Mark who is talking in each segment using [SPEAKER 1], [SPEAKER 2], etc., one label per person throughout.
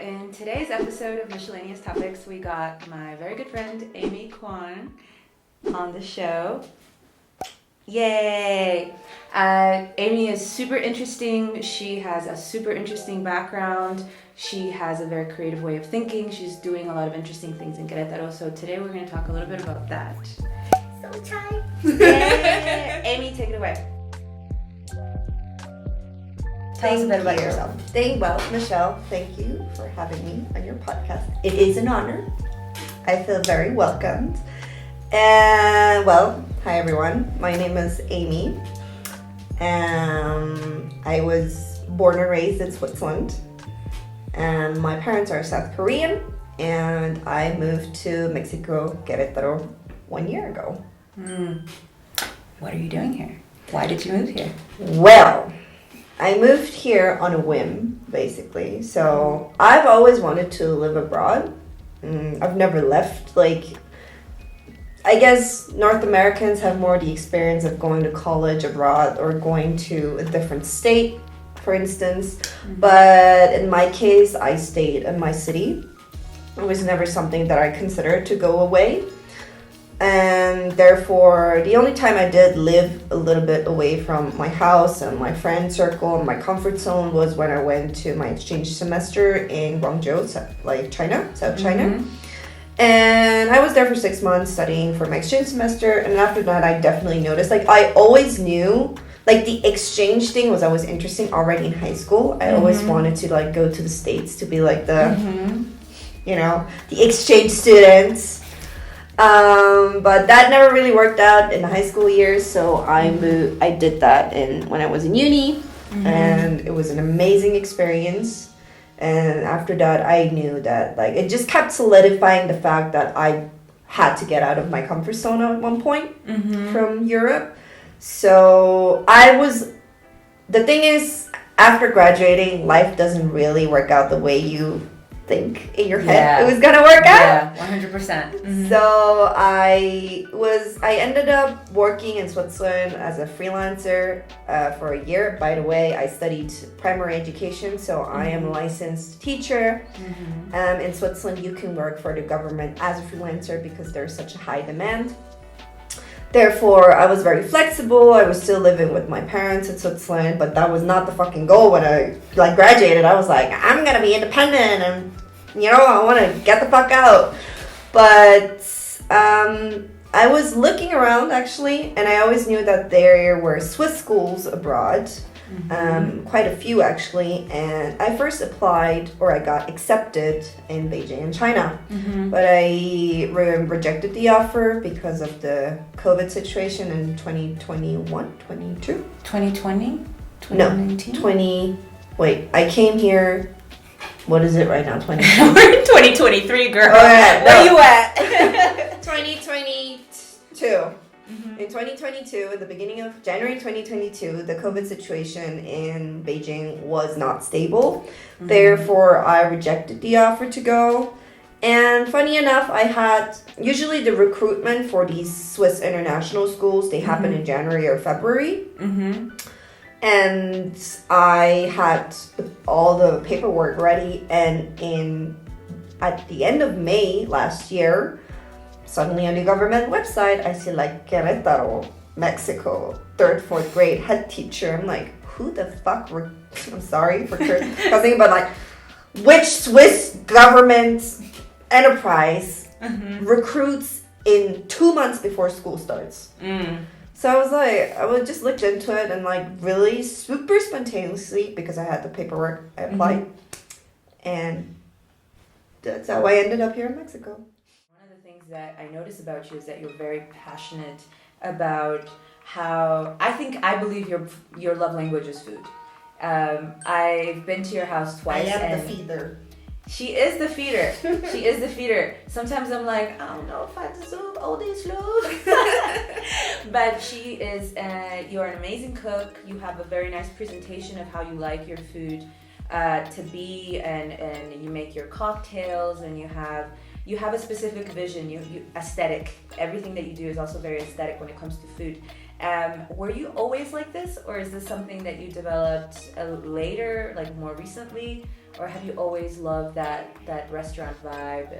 [SPEAKER 1] In today's episode of Miscellaneous Topics, we got my very good friend Amy Kwan on the show. Yay! Amy is super interesting. She has a super interesting background. She has a very creative way of thinking. She's doing a lot of interesting things in Querétaro. So today we're going to talk a little bit about that.
[SPEAKER 2] So tired.
[SPEAKER 1] Yay! Amy, take it away. Tell us a bit about yourself.
[SPEAKER 2] Well, Michelle, thank you for having me on your podcast. It is an honor. I feel very welcomed. And hi everyone. My name is Amy. I was born and raised in Switzerland. And my parents are South Korean. And I moved to Mexico, Querétaro, 1 year ago.
[SPEAKER 1] What are you doing here? Why did you move here?
[SPEAKER 2] Well, I moved here on a whim, basically. So I've always wanted to live abroad. I've never left. I guess North Americans have more the experience of going to college abroad or going to a different state, for instance. But in my case, I stayed in my city. It was never something that I considered to go away. And therefore, the only time I did live a little bit away from my house and my friend circle and my comfort zone was when I went to my exchange semester in Guangzhou, South China. And I was there for 6 months studying for my exchange semester. And after that, I definitely noticed, I always knew, the exchange thing was always interesting already in high school. I always wanted to, go to the States to be, the exchange students. But that never really worked out in the high school years, so I did that when I was in uni, and it was an amazing experience. And after that, I knew that it just kept solidifying the fact that I had to get out of my comfort zone at one point from Europe. So the thing is, after graduating, life doesn't really work out the way you think in your head it was gonna work out.
[SPEAKER 1] 100%.
[SPEAKER 2] So I ended up working in Switzerland as a freelancer for a year. By the way, I studied primary education, so I am a licensed teacher. In Switzerland, you can work for the government as a freelancer because there's such a high demand. Therefore, I was very flexible. I was still living with my parents in Switzerland, but that was not the fucking goal when I graduated. I was like, I'm gonna be independent and I want to get the fuck out. But I was looking around actually, and I always knew that there were Swiss schools abroad, quite a few actually. And I first applied, or I got accepted in Beijing in China, but I rejected the offer because of the COVID situation in 2021, 22?
[SPEAKER 1] 2020?
[SPEAKER 2] 2019? I came here. What is it right now? 2020?
[SPEAKER 1] We're in 2023, girl.
[SPEAKER 2] Oh, yeah,
[SPEAKER 1] Where you at?
[SPEAKER 2] 2022. In 2022, at the beginning of January 2022, the COVID situation in Beijing was not stable. Therefore, I rejected the offer to go. And funny enough, usually the recruitment for these Swiss international schools, they happen in January or February. And I had all the paperwork ready, and at the end of May last year, suddenly on the government website, I see Querétaro, Mexico, 3rd, 4th grade head teacher. I'm like, who the fuck? I'm sorry for cussing, but which Swiss government enterprise recruits in 2 months before school starts? So I would just look into it and really super spontaneously, because I had the paperwork, I applied. And that's how I ended up here in Mexico.
[SPEAKER 1] One of the things that I notice about you is that you're very passionate about how, I believe your love language is food. I've been to your house twice.
[SPEAKER 2] I am the feeder.
[SPEAKER 1] She is the feeder. She is the feeder. Sometimes I'm like, I don't know if I deserve all this love. But she is, you're an amazing cook. You have a very nice presentation of how you like your food to be, and you make your cocktails, and you have a specific vision, you aesthetic. Everything that you do is also very aesthetic when it comes to food. Were you always like this, or is this something that you developed later, like more recently, or have you always loved that restaurant vibe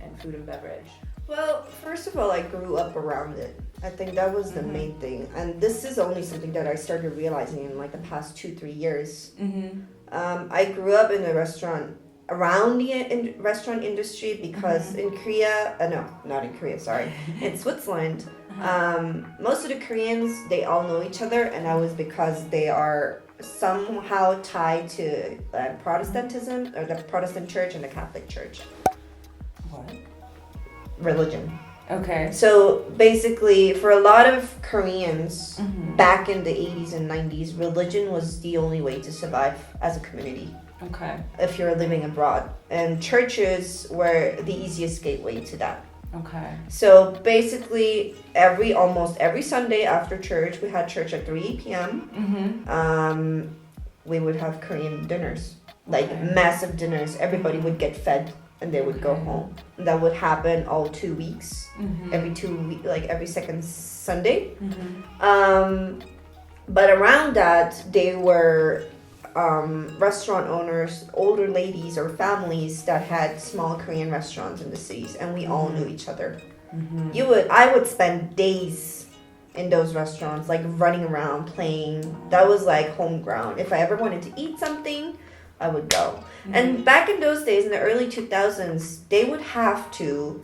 [SPEAKER 1] and food and beverage?
[SPEAKER 2] Well, first of all, I grew up around it. I think that was the main thing. And this is only something that I started realizing in like the past 2-3 years. I grew up in the restaurant, around the restaurant industry because in Korea, no, not in Korea, sorry, in Switzerland, most of the Koreans, they all know each other, and that was because they are somehow tied to Protestantism, or the Protestant church and the Catholic church.
[SPEAKER 1] What?
[SPEAKER 2] Religion.
[SPEAKER 1] Okay.
[SPEAKER 2] So basically, for a lot of Koreans back in the 80s and 90s, religion was the only way to survive as a community.
[SPEAKER 1] Okay.
[SPEAKER 2] If you're living abroad. And churches were the easiest gateway to that.
[SPEAKER 1] Okay.
[SPEAKER 2] So basically, almost every Sunday after church, we had church at 3 p.m. We would have Korean dinners, like massive dinners. Everybody would get fed. And they would go home. And that would happen all 2 weeks, every 2 weeks, like every second Sunday. But around that, they were restaurant owners, older ladies or families that had small Korean restaurants in the cities, and we all knew each other. I would spend days in those restaurants, like running around, playing. That was like home ground. If I ever wanted to eat something, I would go. And back in those days, in the early 2000s, they would have to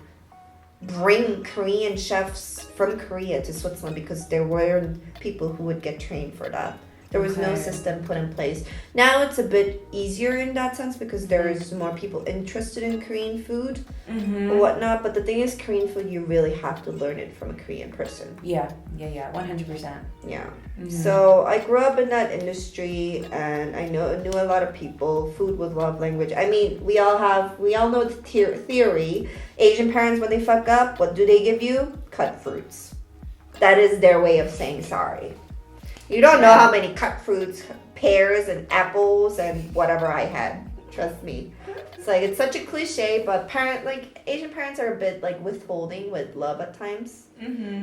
[SPEAKER 2] bring Korean chefs from Korea to Switzerland because there weren't people who would get trained for that. There was no system put in place. Now it's a bit easier in that sense because there is more people interested in Korean food or whatnot. But the thing is, Korean food, you really have to learn it from a Korean person.
[SPEAKER 1] Yeah, 100%.
[SPEAKER 2] Yeah. So I grew up in that industry, and I knew a lot of people. Food was love language. I mean, we all know the theory. Asian parents, when they fuck up, what do they give you? Cut fruits. That is their way of saying sorry. You don't know how many cut fruits, pears and apples and whatever I had. Trust me. It's like, it's such a cliche, but Asian parents are a bit like withholding with love at times.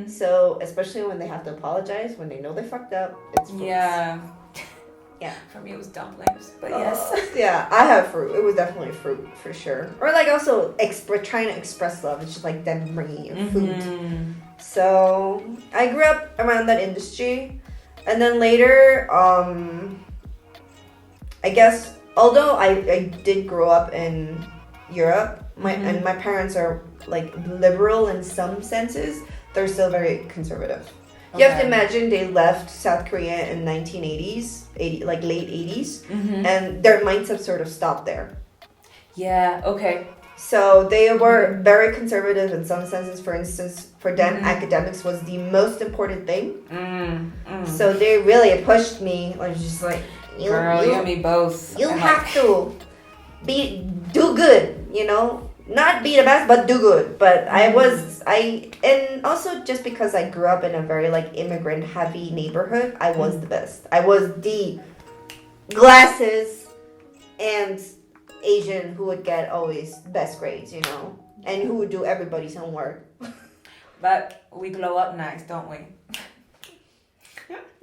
[SPEAKER 2] So especially when they have to apologize, when they know they fucked up, it's fruits.
[SPEAKER 1] Yeah.
[SPEAKER 2] For
[SPEAKER 1] me it was dumplings, but yes.
[SPEAKER 2] Yeah, I have fruit. It was definitely fruit for sure. Or like also trying to express love. It's just like them bringing you food. So I grew up around that industry. And then later, I guess, although I did grow up in Europe, and my parents are like liberal in some senses, they're still very conservative. You have to imagine they left South Korea in 1980s, like late 80s, and their mindset sort of stopped there.
[SPEAKER 1] Yeah, okay.
[SPEAKER 2] So they were very conservative in some senses. For instance, for them, academics was the most important thing. So they really pushed me. Like, just like, you
[SPEAKER 1] and me both.
[SPEAKER 2] You have to do good, not be the best, but do good. But and also just because I grew up in a very like immigrant heavy neighborhood, I was the best. I was the glasses and Asian who would get always best grades, and who would do everybody's homework.
[SPEAKER 1] But we glow up nice, don't we?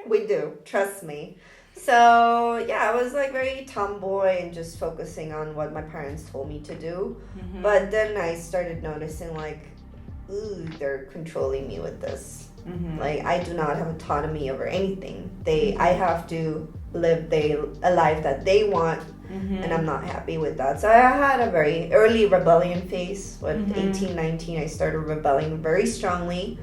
[SPEAKER 2] We do, trust me. So yeah, I was like very tomboy and just focusing on what my parents told me to do. But then I started noticing like, ooh, they're controlling me with this. Like, I do not have autonomy over anything. I have to live a life that they want. And I'm not happy with that. So I had a very early rebellion phase. With 18, 19, I started rebelling very strongly.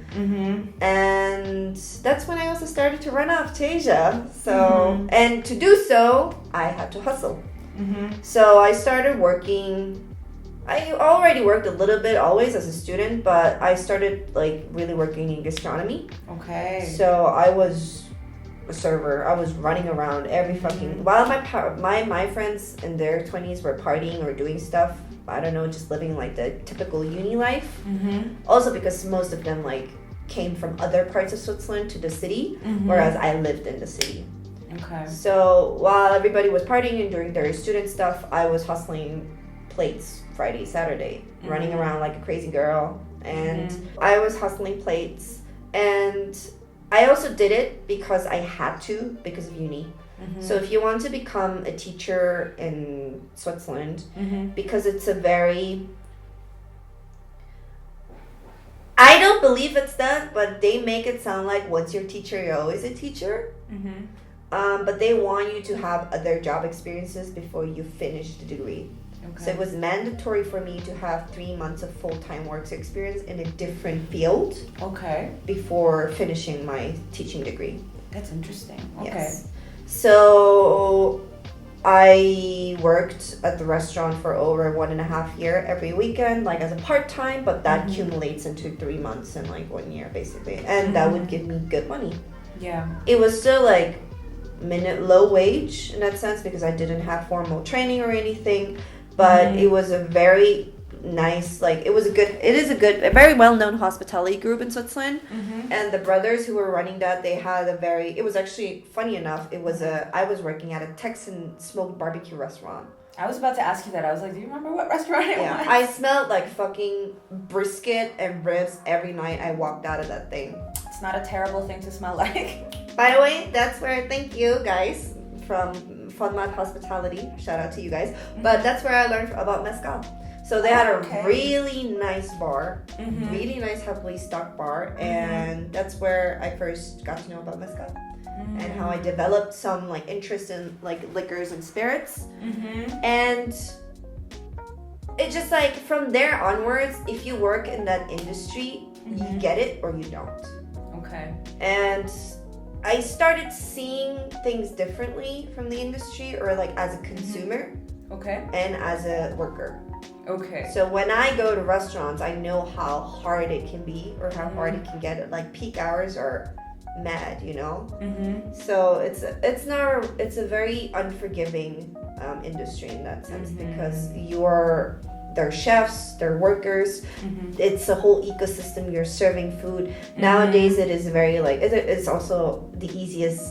[SPEAKER 2] And that's when I also started to run off to Asia. So, and to do so, I had to hustle. So I started working. I already worked a little bit always as a student, but I started like really working in gastronomy. Okay. So I was a server. I was running around every fucking while my friends in their 20s were partying or doing stuff. I don't know, just living like the typical uni life. Also because most of them like came from other parts of Switzerland to the city, whereas I lived in the city. Okay. So while everybody was partying and doing their student stuff, I was hustling plates Friday, Saturday, running around like a crazy girl, and I was hustling plates, and I also did it because I had to, because of uni. So if you want to become a teacher in Switzerland, because it's a very... I don't believe it's that, but they make it sound like once you're a teacher, you're always a teacher. But they want you to have other job experiences before you finish the degree. So it was mandatory for me to have 3 months of full-time work experience in a different field before finishing my teaching degree.
[SPEAKER 1] That's interesting.
[SPEAKER 2] Yes. So I worked at the restaurant for over 1.5 years every weekend, like as a part-time, but that accumulates into 3 months and like 1 year basically. And that would give me good money.
[SPEAKER 1] Yeah.
[SPEAKER 2] It was still like low wage in that sense because I didn't have formal training or anything, but it was a very nice, like it is a very well-known hospitality group in Switzerland. And the brothers who were running that, they had it was actually funny enough, I was working at a Texan smoked barbecue restaurant.
[SPEAKER 1] I was about to ask you that. I was like, do you remember what restaurant it was?
[SPEAKER 2] I smelled like fucking brisket and ribs every night I walked out of that thing.
[SPEAKER 1] It's not a terrible thing to smell like.
[SPEAKER 2] By the way, that's where, thank you guys from Funmat Hospitality, shout out to you guys, but that's where I learned about mezcal. So they had a really nice bar, really nice heavily stocked bar, and that's where I first got to know about mezcal and how I developed some like interest in like liquors and spirits. And it just like from there onwards, if you work in that industry, you get it or you don't. And I started seeing things differently from the industry, or like as a consumer and as a worker. So when I go to restaurants, I know how hard it can be or how hard it can get at like peak hours are mad, you know? So it's a very unforgiving industry in that sense because they're chefs, they're workers. It's a whole ecosystem. You're serving food. Nowadays, it is very like it's also the easiest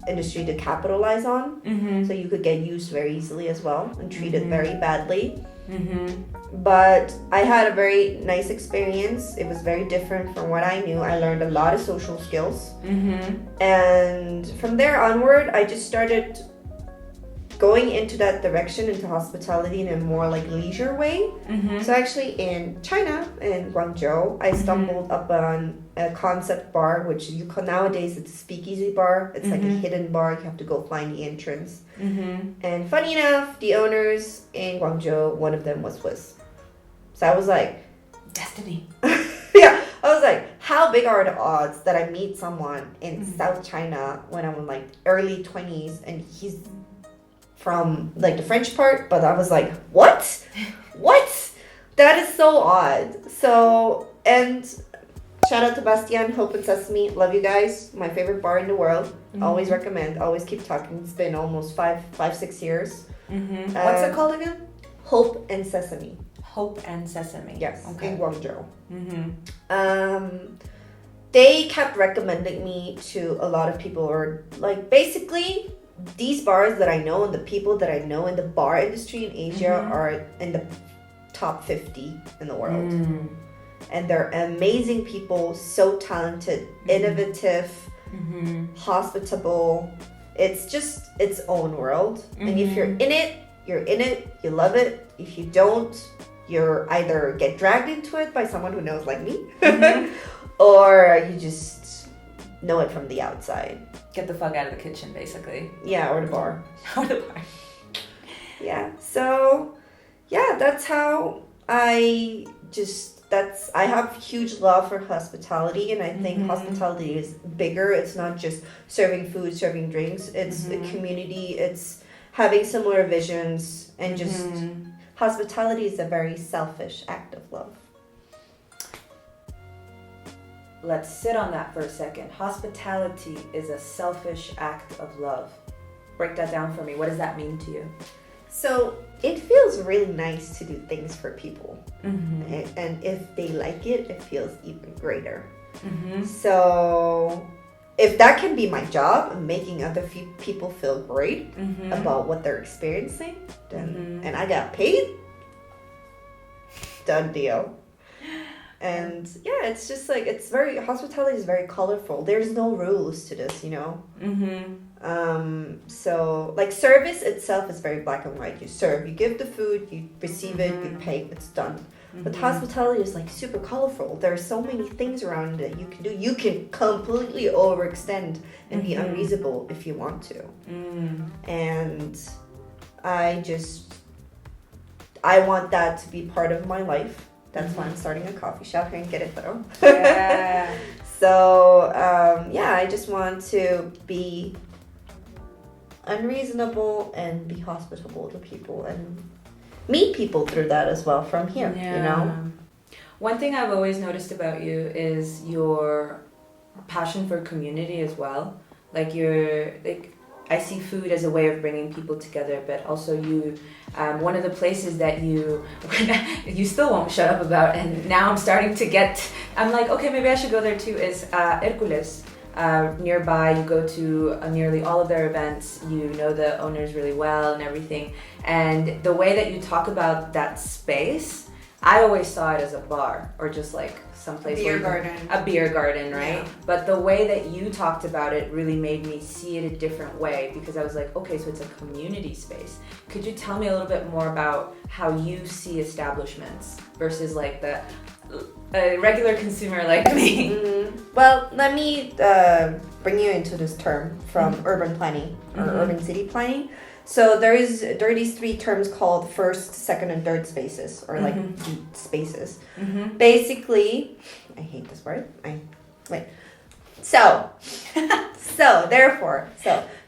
[SPEAKER 2] industry to capitalize on. So you could get used very easily as well and treated very badly. But I had a very nice experience. It was very different from what I knew. I learned a lot of social skills. And from there onward, I just started going into that direction, into hospitality in a more like leisure way. So actually in China, in Guangzhou, I stumbled upon a concept bar, which you call nowadays it's a speakeasy bar. It's like a hidden bar. You have to go find the entrance. And funny enough, the owners in Guangzhou, one of them was Swiss. So I was like,
[SPEAKER 1] destiny.
[SPEAKER 2] Yeah, I was like, how big are the odds that I meet someone in South China when I'm in like early 20s and he's from like the French part, but I was like, what? That is so odd. So, and shout out to Bastien, Hope and Sesame, love you guys. My favorite bar in the world. Always recommend, always keep talking. It's been almost 5-6 years.
[SPEAKER 1] What's it called again?
[SPEAKER 2] Hope and Sesame.
[SPEAKER 1] Hope and Sesame.
[SPEAKER 2] Yes, in Guangzhou. They kept recommending me to a lot of people, or like basically these bars that I know and the people that I know in the bar industry in Asia are in the top 50 in the world. And they're amazing people, so talented, innovative, hospitable. It's just its own world. And if you're in it, you love it. If you don't, you're either get dragged into it by someone who knows like me, or you just know it from the outside.
[SPEAKER 1] Get the fuck out of the kitchen, basically.
[SPEAKER 2] Yeah, or the bar.
[SPEAKER 1] Or the bar.
[SPEAKER 2] Yeah, so, yeah, that's how I have huge love for hospitality, and I think hospitality is bigger. It's not just serving food, serving drinks. It's a community. It's having similar visions, and just hospitality is a very selfish act of love.
[SPEAKER 1] Let's sit on that for a second. Hospitality is a selfish act of love. Break that down for me. What does that mean to you?
[SPEAKER 2] So it feels really nice to do things for people. And if they like it, it feels even greater. So if that can be my job, making other people feel great about what they're experiencing, then and I got paid, done deal. And yeah, it's just like, hospitality is very colorful. There's no rules to this, you know? So like service itself is very black and white. You serve, you give the food, you receive it, you pay, it's done. But hospitality is like super colorful. There are so many things around that you can do. You can completely overextend and be unreasonable if you want to. And I want that to be part of my life. That's why I'm starting a coffee shop here in Queretaro.
[SPEAKER 1] Yeah.
[SPEAKER 2] So, I just want to be unreasonable and be hospitable to people and meet people through that as well from here, you know?
[SPEAKER 1] One thing I've always noticed about you is your passion for community as well. Like I see food as a way of bringing people together, but also you, one of the places that you still won't shut up about, and now I'm like, okay, maybe I should go there too, is Hércules. Nearby, you go to nearly all of their events, you know the owners really well and everything, and the way that you talk about that space, I always saw it as a bar or just like someplace a beer garden, right? Yeah. But the way that you talked about it really made me see it a different way, because I was like, okay, so it's a community space. Could you tell me a little bit more about how you see establishments versus like a regular consumer like me?
[SPEAKER 2] Well, let me bring you into this term from urban planning or urban city planning. So there are these three terms called first, second, and third spaces, or like spaces. Basically, I hate this word. So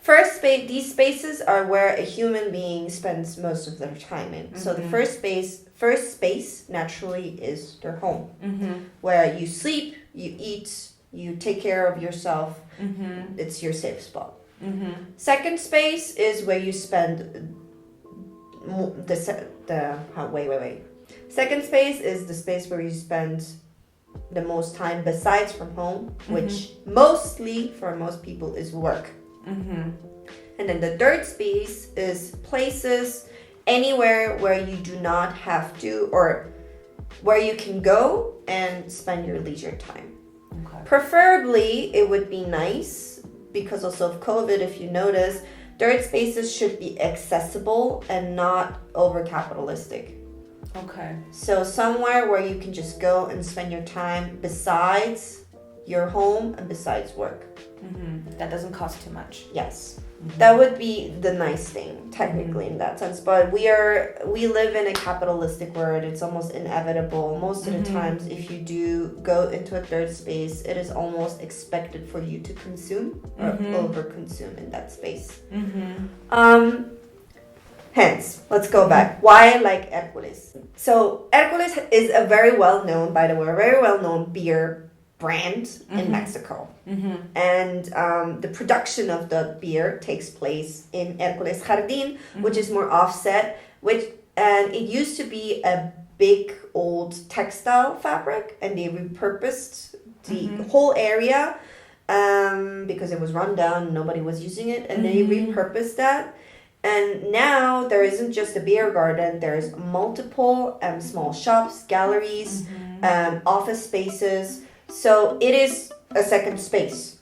[SPEAKER 2] first space. These spaces are where a human being spends most of their time in. So the first space naturally is their home, where you sleep, you eat, you take care of yourself. It's your safe spot. Second space is where you spend Second space is the space where you spend the most time besides from home, which mostly for most people is work. And then the third space is places anywhere where you do not have to, or where you can go and spend your leisure time. Preferably, it would be nice, because also of COVID, if you notice, third spaces should be accessible and not over capitalistic. So somewhere where you can just go and spend your time besides your home and besides work.
[SPEAKER 1] That doesn't cost too much.
[SPEAKER 2] Yes. That would be the nice thing, technically, in that sense. But we live in a capitalistic world. It's almost inevitable. Most of the times, if you do go into a third space, it is almost expected for you to consume or over-consume in that space. Hence, let's go back. Why I like Hércules. So Hércules is a very well-known beer brand in Mexico. And the production of the beer takes place in Hércules Jardín, which is more offset, and it used to be a big old textile fabric, and they repurposed the whole area because it was run down, nobody was using it, and they repurposed that. And now there isn't just a beer garden, there's multiple small shops, galleries, office spaces. So it is a second space.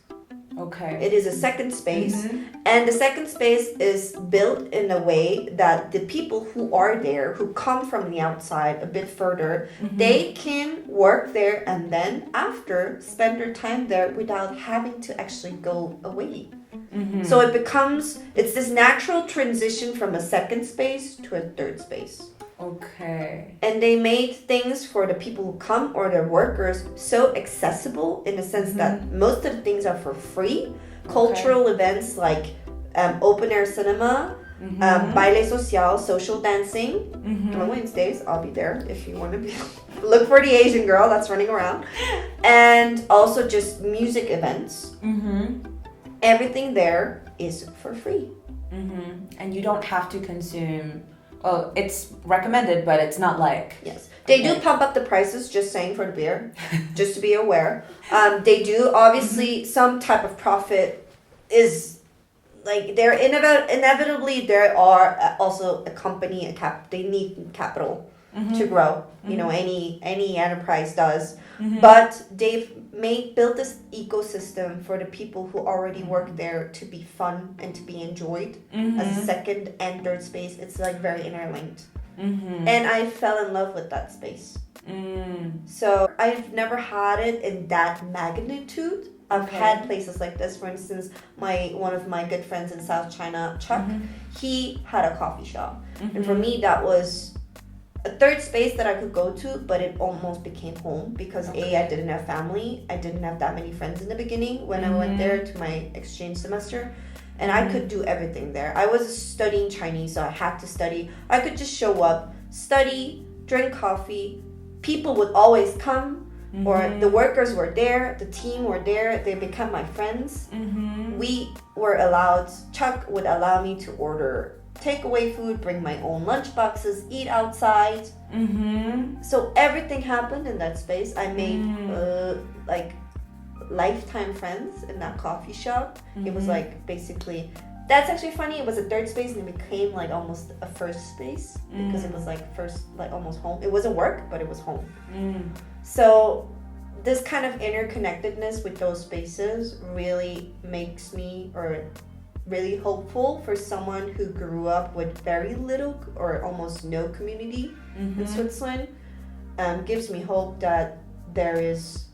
[SPEAKER 2] It is a second space. And the second space is built in a way that the people who are there, who come from the outside a bit further, they can work there and then after spend their time there without having to actually go away. So it's this natural transition from a second space to a third space. And they made things for the people who come or their workers so accessible in the sense that most of the things are for free. Cultural events like open air cinema, baile social, social dancing. On Wednesdays, I'll be there if you want to be. Look for the Asian girl that's running around. And also just music events. Everything there is for free.
[SPEAKER 1] And you don't have to consume. Oh, it's recommended, but it's not like...
[SPEAKER 2] Yes. They do pump up the prices, just saying, for the beer, just to be aware. They do, obviously, some type of profit is, like, inevitably, there are also a company, they need capital. to grow. You know, any enterprise does. But they've built this ecosystem for the people who already work there to be fun and to be enjoyed as a second and third space. It's like very interlinked. And I fell in love with that space. So I've never had it in that magnitude. I've had places like this. For instance, one of my good friends in South China, Chuck, he had a coffee shop. And for me, that was a third space that I could go to, but it almost became home because I didn't have family. I didn't have that many friends in the beginning when I went there to my exchange semester. And I could do everything there. I was studying Chinese, so I had to study. I could just show up, study, drink coffee. People would always come. Or the workers were there, the team were there, they become my friends. We were allowed, Chuck would allow me to order takeaway food, bring my own lunch boxes, eat outside. So everything happened in that space. I made like lifetime friends in that coffee shop. It was like basically, that's actually funny, it was a third space and it became like almost a first space because it was like first, like almost home. It wasn't work, but it was home. So this kind of interconnectedness with those spaces really makes me really hopeful for someone who grew up with very little or almost no community in Switzerland. Gives me hope that there is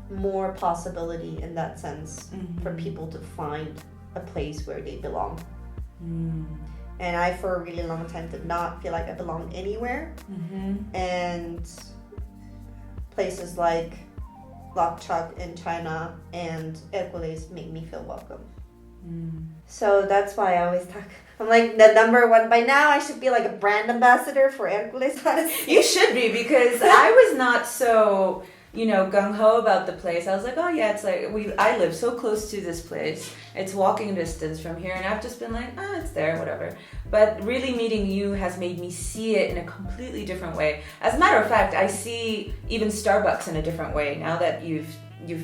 [SPEAKER 2] more possibility in that sense for people to find a place where they belong. And I, for a really long time, did not feel like I belonged anywhere. And places like Chuck in China and Hercules make me feel welcome. So that's why I always talk. I'm like the number one. By now, I should be like a brand ambassador for Hercules. Honestly.
[SPEAKER 1] You should be, because I was not so, gung-ho about the place. I was like, oh yeah, it's like I live so close to this place. It's walking distance from here, and I've just been like, it's there, whatever. But really meeting you has made me see it in a completely different way. As a matter of fact, I see even Starbucks in a different way now that you've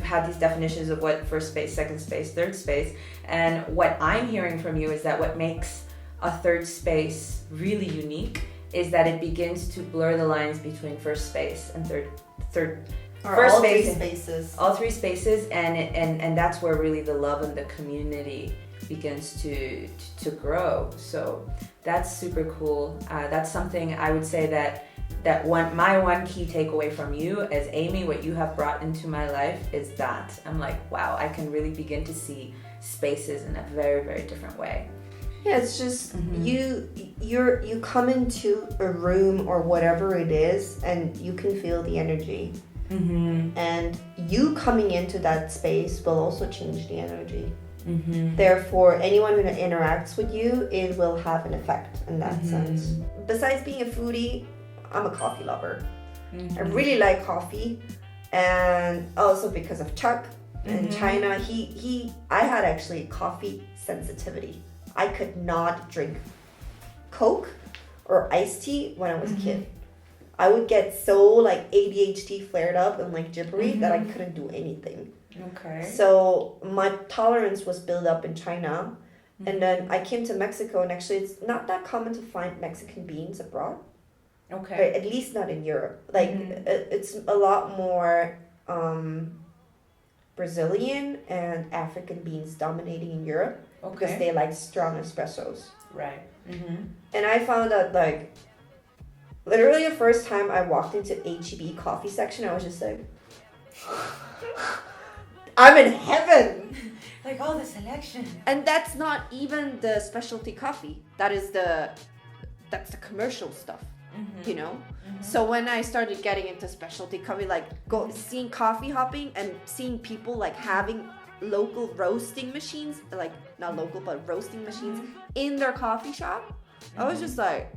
[SPEAKER 1] had these definitions of what first space, second space, third space. And what I'm hearing from you is that what makes a third space really unique is that it begins to blur the lines between first space and third
[SPEAKER 2] first
[SPEAKER 1] all
[SPEAKER 2] space,
[SPEAKER 1] three spaces. All three spaces, and that's where really the love and the community begins to grow. So that's super cool. That's something I would say that my one key takeaway from you as Amy, what you have brought into my life is that I'm like, wow, I can really begin to see spaces in a very, very different way.
[SPEAKER 2] Yeah, it's just you come into a room or whatever it is, and you can feel the energy. And you coming into that space will also change the energy. Therefore, anyone who interacts with you, it will have an effect in that sense. Besides being a foodie, I'm a coffee lover. I really like coffee, and also because of Chuck in China, I had actually coffee sensitivity. I could not drink Coke or iced tea when I was a kid. I would get so like ADHD flared up and like jittery that I couldn't do anything.
[SPEAKER 1] Okay.
[SPEAKER 2] So my tolerance was built up in China, and then I came to Mexico, and actually it's not that common to find Mexican beans abroad.
[SPEAKER 1] Okay.
[SPEAKER 2] Or at least not in Europe. Like it's a lot more Brazilian and African beans dominating in Europe because they like strong espressos.
[SPEAKER 1] Right.
[SPEAKER 2] And I found that like literally the first time I walked into H-E-B coffee section, I was just like, I'm in heaven.
[SPEAKER 1] Like all the selection.
[SPEAKER 2] And that's not even the specialty coffee. That's the commercial stuff. So when I started getting into specialty coffee, like seeing coffee hopping and seeing people like having local roasting machines, like not local but roasting machines in their coffee shop, I was just like,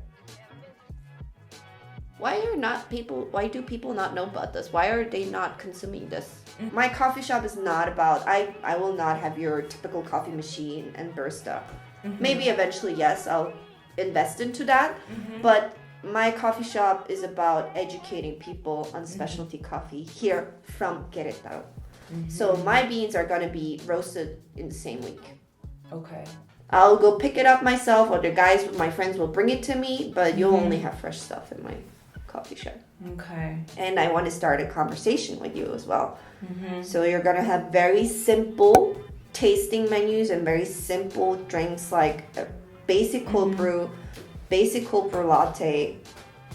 [SPEAKER 2] why do people not know about this? Why are they not consuming this? My coffee shop is not about, I will not have your typical coffee machine and barista. Maybe eventually, yes, I'll invest into that, but my coffee shop is about educating people on specialty coffee here from Queretaro. So my beans are going to be roasted in the same week.
[SPEAKER 1] Okay.
[SPEAKER 2] I'll go pick it up myself, or my friends will bring it to me, but you'll only have fresh stuff in my coffee shop.
[SPEAKER 1] Okay.
[SPEAKER 2] And I want to start a conversation with you as well. So you're going to have very simple tasting menus and very simple drinks like a basic cold brew, basic cold brew latte,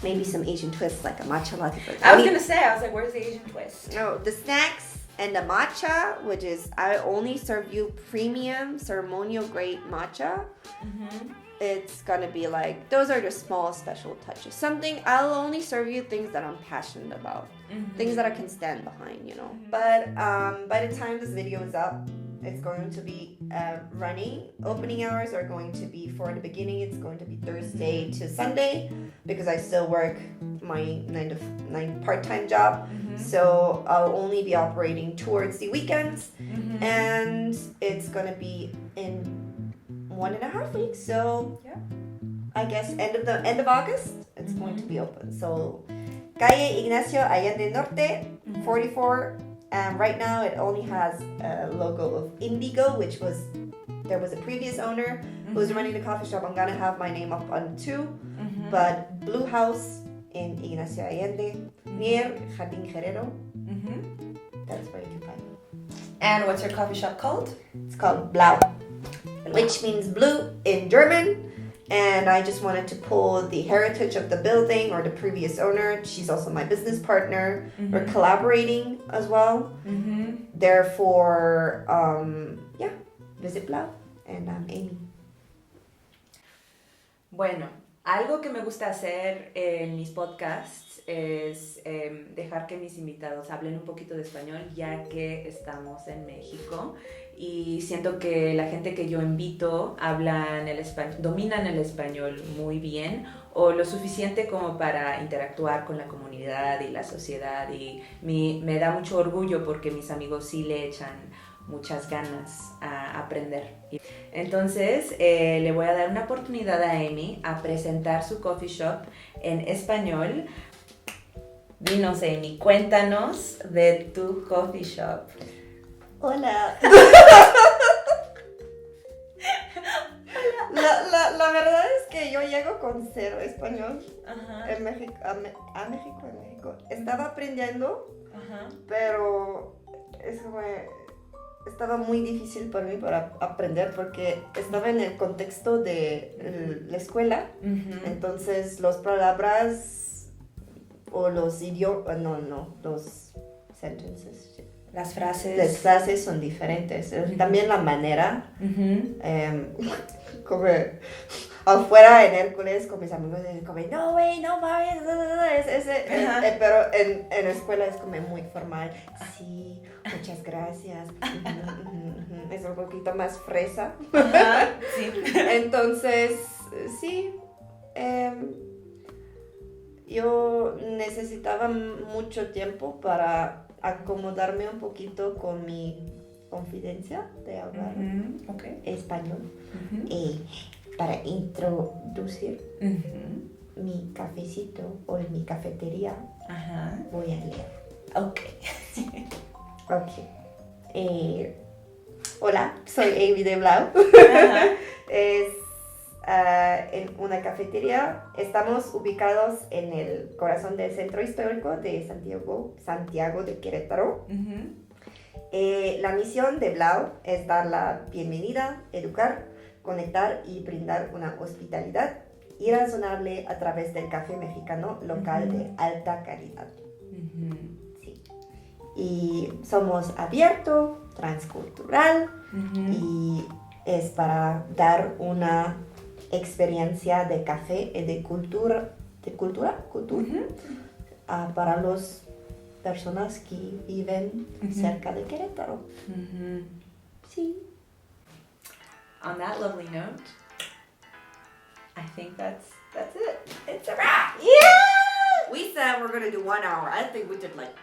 [SPEAKER 2] maybe some Asian twists like a matcha latte.
[SPEAKER 1] I was going to say, I was like, where's the Asian twist?
[SPEAKER 2] No, the snacks and the matcha, which is I only serve you premium ceremonial grade matcha. It's gonna be like, those are the small special touches. Something, I'll only serve you things that I'm passionate about. Things that I can stand behind, you know. But by the time this video is up, it's going to be running. Opening hours are going to be, for the beginning, it's going to be Thursday to Sunday because I still work my 9 to 9 part-time job. So I'll only be operating towards the weekends. And it's gonna be in 1.5 weeks, so yeah, I guess end of August it's going to be open. So Calle Ignacio, Allende Norte, 44, and right now it only has a logo of Indigo, which was, there was a previous owner who was running the coffee shop. I'm gonna have my name up on too, but Blue House in Ignacio Allende near Jardín Guerrero. That's where you can find me.
[SPEAKER 1] And what's your coffee shop called?
[SPEAKER 2] It's called Blau, which means blue in German. And I just wanted to pull the heritage of the building or the previous owner. She's also my business partner. We're collaborating as well. Therefore, yeah, visit Blau. And I'm Amy.
[SPEAKER 1] Bueno, algo que me gusta hacer en mis podcasts es dejar que mis invitados hablen un poquito de español, ya que estamos en México y siento que la gente que yo invito hablan el español, dominan el español muy bien o lo suficiente como para interactuar con la comunidad y la sociedad, y me da mucho orgullo porque mis amigos sí le echan muchas ganas a aprender. Entonces le voy a dar una oportunidad a Amy a presentar su coffee shop en español. Dinos, Amy, cuéntanos de tu coffee shop.
[SPEAKER 2] Hola. La verdad es que yo llego con cero español en México, a México. Estaba aprendiendo, pero es como, estaba muy difícil para mí para aprender porque estaba en el contexto de la escuela. Entonces las palabras o los idiomas, los sentences.
[SPEAKER 1] Las frases.
[SPEAKER 2] Las frases son diferentes. También la manera, como afuera en Hércules con mis amigos, como, no, güey, no mames, pero en la escuela es como muy formal. Sí, muchas gracias. Es un poquito más fresa.
[SPEAKER 1] Sí.
[SPEAKER 2] Entonces, sí. Yo necesitaba mucho tiempo para acomodarme un poquito con mi confidencia de hablar español. Para introducir mi cafecito o mi cafetería, voy a leer. Hola, soy Amy de Blau. Es en una cafetería. Estamos ubicados en el corazón del Centro histórico de Santiago de QRO. La misión de Blau es dar la bienvenida, educar, conectar y brindar una hospitalidad irrazonable a través del café mexicano local de alta calidad. Sí. Y somos abierto, transcultural, y es para dar una experiencia de café y de cultura para las personas que viven cerca de Querétaro. Sí.
[SPEAKER 1] On that lovely note, I think that's it. It's a wrap.
[SPEAKER 2] Yeah! We said we're gonna do 1 hour. I think we did like